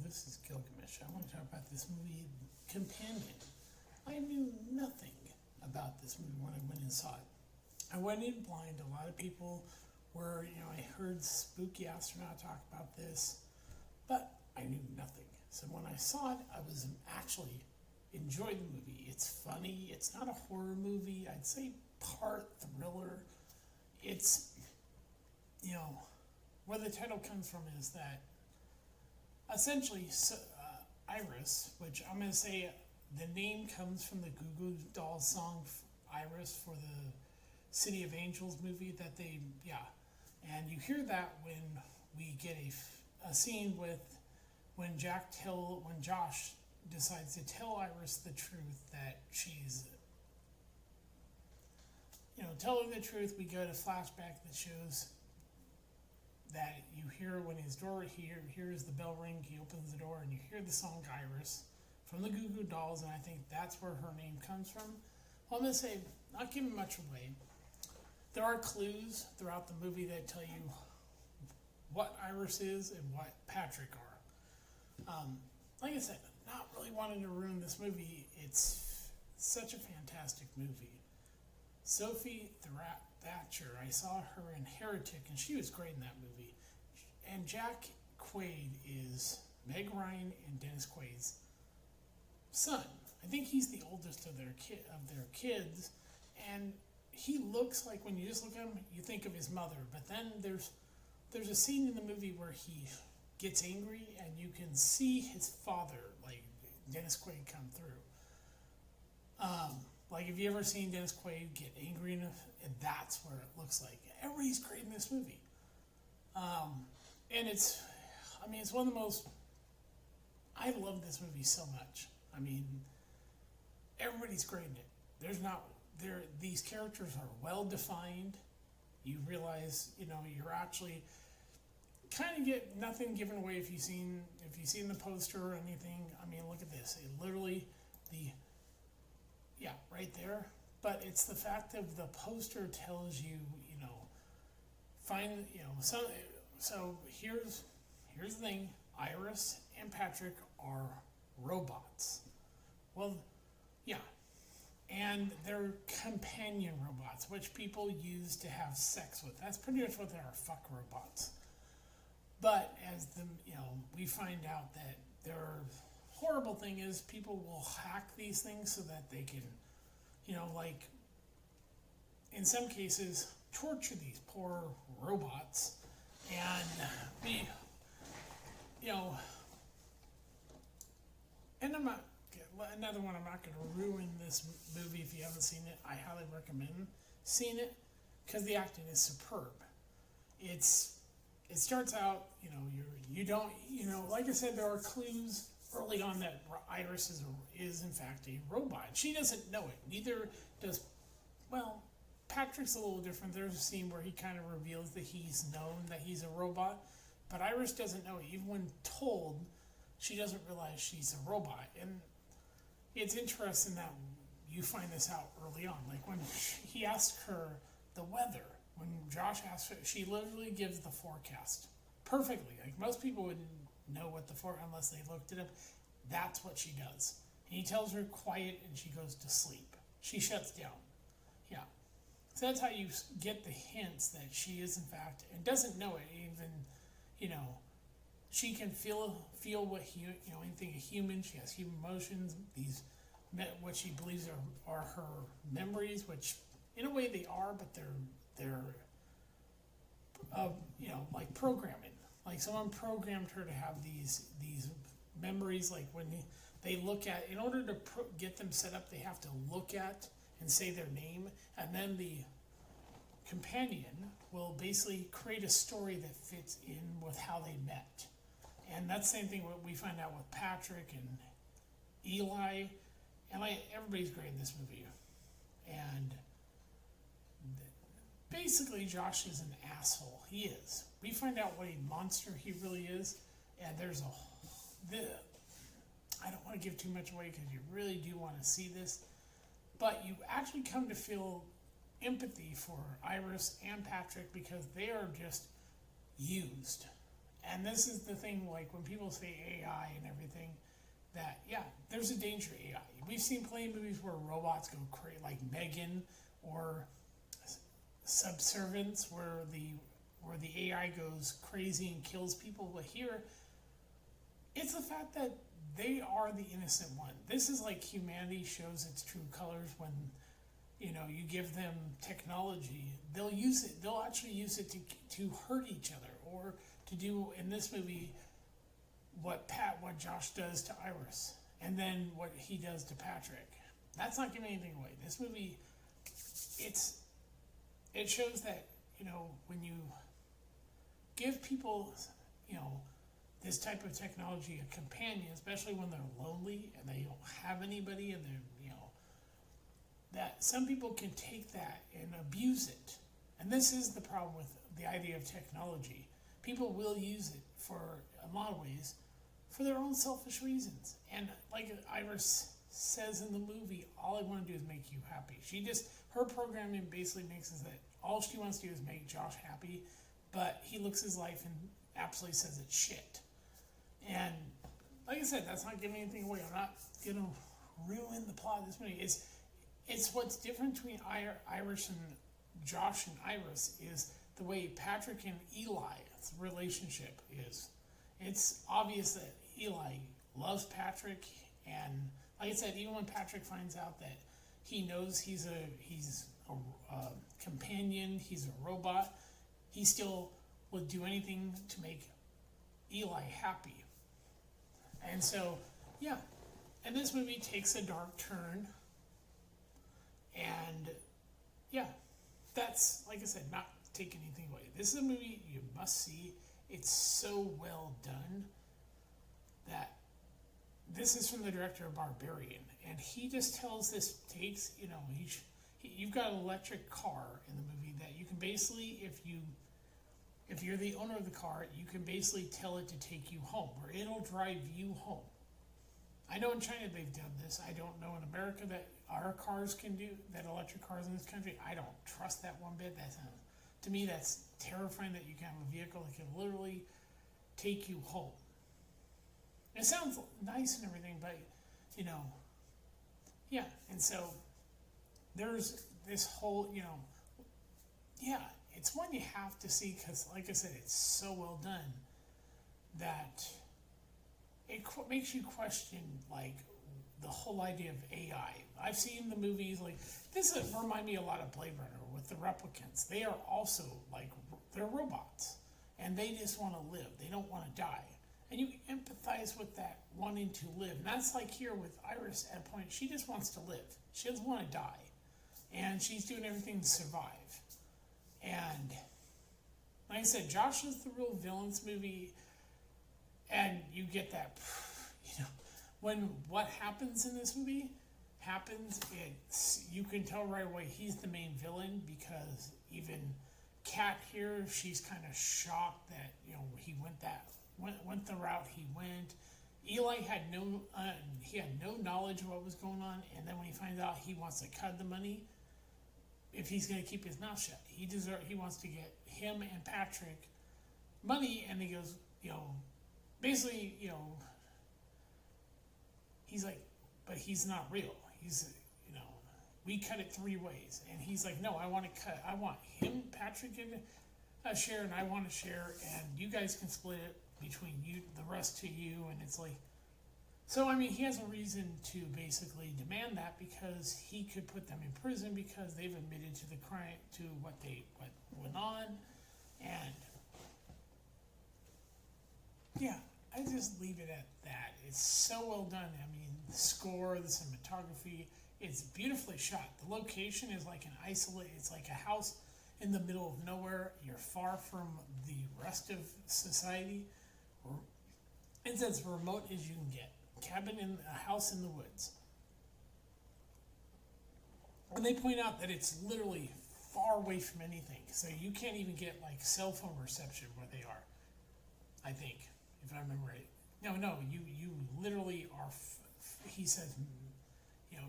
this is Gilgamesh. I want to talk about this movie, Companion. I knew nothing about this movie when I went and saw it. I went in blind. A lot of people were, I heard Spooky Astronaut talk about this, but I knew nothing. So when I saw it, I was actually enjoyed the movie. It's funny. It's not a horror movie. I'd say part thriller. It's, where the title comes from is that essentially Iris, which I'm going to say the name comes from the Goo Goo Dolls song Iris for the City of Angels movie that and you hear that when we get a scene with when Josh decides to tell Iris the truth that she's, tell her the truth. We go to flashback that shows that you hear when his door hears the bell ring, he opens the door and you hear the song Iris from the Goo Goo Dolls, and I think that's where her name comes from. Well, I'm going to say, not giving much away, there are clues throughout the movie that tell you what Iris is and what Patrick are. Like I said, not really wanting to ruin this movie. It's such a fantastic movie. Sophie Thatcher, I saw her in Heretic, and she was great in that movie. And Jack Quaid is Meg Ryan and Dennis Quaid's son. I think he's the oldest of their kids, and he looks like, when you just look at him, you think of his mother. But then there's a scene in the movie where he gets angry, and you can see his father, like Dennis Quaid, come through. Like, have you ever seen Dennis Quaid get angry enough? And that's where it looks like. Everybody's great in this movie. And it's one of the most, I love this movie so much. Everybody's great in it. These characters are well defined. You realize, you're actually kind of get nothing given away if you've seen the poster or anything. Look at this. It literally, right there. But it's the fact of the poster tells you, so here's the thing. Iris and Patrick are robots. Well, yeah. And they're companion robots, which people use to have sex with. That's pretty much what they are, fuck robots. But as we find out that their horrible thing is people will hack these things so that they can, in some cases, torture these poor robots and be, and another one, I'm not going to ruin this movie if you haven't seen it. I highly recommend seeing it because the acting is superb. It starts out, like I said, there are clues early on that Iris is in fact a robot. She doesn't know it. Neither does, Patrick's a little different. There's a scene where he kind of reveals that he's known that he's a robot, but Iris doesn't know it. Even when told, she doesn't realize she's a robot. And it's interesting that you find this out early on. Like when he asked her the weather, when Josh asked her, she literally gives the forecast perfectly. Like most people wouldn't know what unless they looked it up. That's what she does. And he tells her quiet, and she goes to sleep. She shuts down. Yeah. So that's how you get the hints that she is in fact, and doesn't know it even, she can feel what anything a human. She has human emotions. What she believes are her memories, which in a way they are, but they're like programming. Like someone programmed her to have these memories. Like when they look at, in order to get them set up, they have to look at and say their name, and then the companion will basically create a story that fits in with how they met. And that's the same thing what we find out with Patrick and Eli, and everybody's great in this movie. And basically, Josh is an asshole. He is. We find out what a monster he really is, and I don't want to give too much away because you really do want to see this, but you actually come to feel empathy for Iris and Patrick because they are just used And this is the thing, like when people say AI and everything, that yeah, there's a danger to AI. We've seen plenty of movies where robots go crazy, like Megan or Subservience, where the AI goes crazy and kills people. But here, it's the fact that they are the innocent one. This is like humanity shows its true colors when you give them technology. They'll use it. They'll actually use it to hurt each other, or to do in this movie what Josh does to Iris, and then what he does to Patrick. That's not giving anything away. This movie, it shows that when you give people this type of technology a companion, especially when they're lonely and they don't have anybody, and they're that some people can take that and abuse it. And this is the problem with the idea of technology. People will use it for a lot of ways for their own selfish reasons. And like Iris says in the movie, all I want to do is make you happy. Her programming basically makes is that all she wants to do is make Josh happy, but he looks his life and absolutely says it's shit. And like I said, that's not giving anything away. I'm not going to ruin the plot of this movie. It's what's different between Iris and Josh and Iris is the way Patrick and Eli's relationship is. It's obvious that Eli loves Patrick, and like I said, even when Patrick finds out that he knows he's a companion, he's a robot, he still would do anything to make Eli happy. And so, yeah, and this movie takes a dark turn. And yeah, that's, like I said, not taking anything away. This is a movie you must see. It's so well done that this is from the director of Barbarian. And he just tells you've got an electric car in the movie that you can basically, if you're the owner of the car, you can basically tell it to take you home, or it'll drive you home. I know in China they've done this. I don't know in America that our cars can do that. Electric cars in this country, I don't trust that one bit. To me, that's terrifying that you can have a vehicle that can literally take you home. It sounds nice and everything, but yeah. And so there's this whole, it's one you have to see because, like I said, it's so well done that it makes you question, like, the whole idea of AI. I've seen the movies, like, this remind me a lot of Blade Runner with the replicants. They are also, like, they're robots, and they just want to live. They don't want to die. And you empathize with that wanting to live. And that's like here with Iris at a point, she just wants to live. She doesn't want to die. And she's doing everything to survive. And, like I said, Josh is the real villain in this movie. And you get that, when what happens in this movie happens, you can tell right away he's the main villain, because even Kat here, she's kind of shocked that he went the route he went. Eli had no knowledge of what was going on, and then when he finds out he wants to cut the money, if he's going to keep his mouth shut, he wants to get him and Patrick money, and he goes, basically, he's like, but he's not real. He's, we cut it 3 ways. And he's like, no, I want him, Patrick, in a share, and I want a share, and you guys can split it between you, the rest to you. And it's like, so, I mean, he has a reason to basically demand that, because he could put them in prison because they've admitted to the crime, to what went on. And yeah, I just leave it at that. It's so well done. I mean, the score, the cinematography, it's beautifully shot. The location is like it's like a house in the middle of nowhere. You're far from the rest of society. It's as remote as you can get. Cabin in a house in the woods. And they point out that it's literally far away from anything. So you can't even get like cell phone reception where they are, I think, if I remember right. No, you literally are, he says,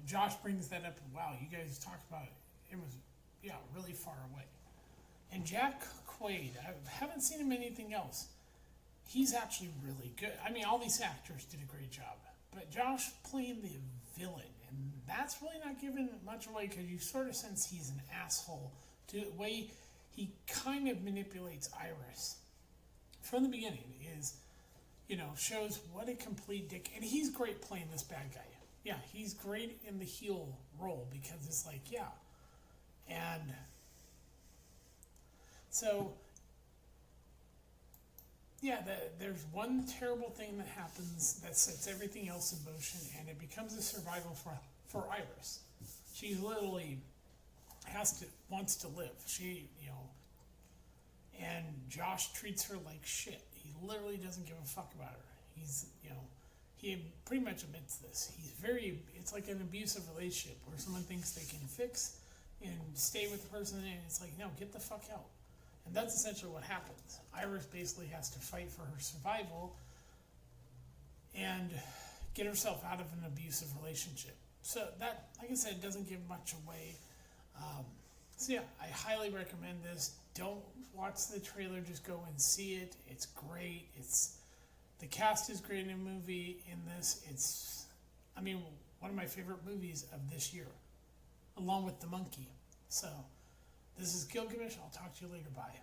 Josh brings that up, wow, you guys talked about it. It was, really far away. And Jack Quaid, I haven't seen him in anything else. he's actually really good. I mean, all these actors did a great job, but Josh playing the villain, and that's really not giving much away because you sort of sense he's an asshole to the way he kind of manipulates Iris from the beginning. Is shows what a complete dick, and he's great playing this bad guy. Yeah, he's great in the heel role because it's like, yeah, and so. Yeah, there's one terrible thing that happens that sets everything else in motion, and it becomes a survival for Iris. She literally wants to live. And Josh treats her like shit. He literally doesn't give a fuck about her. He pretty much admits this. It's like an abusive relationship where someone thinks they can fix and stay with the person, and it's like, no, get the fuck out. And that's essentially what happens. Iris basically has to fight for her survival and get herself out of an abusive relationship. So that, like I said, doesn't give much away. So yeah, I highly recommend this. Don't watch the trailer, just go and see it. It's great. The cast is great in the movie. In this, it's one of my favorite movies of this year, along with The Monkey. So this is Gilgamesh. I'll talk to you later. Bye.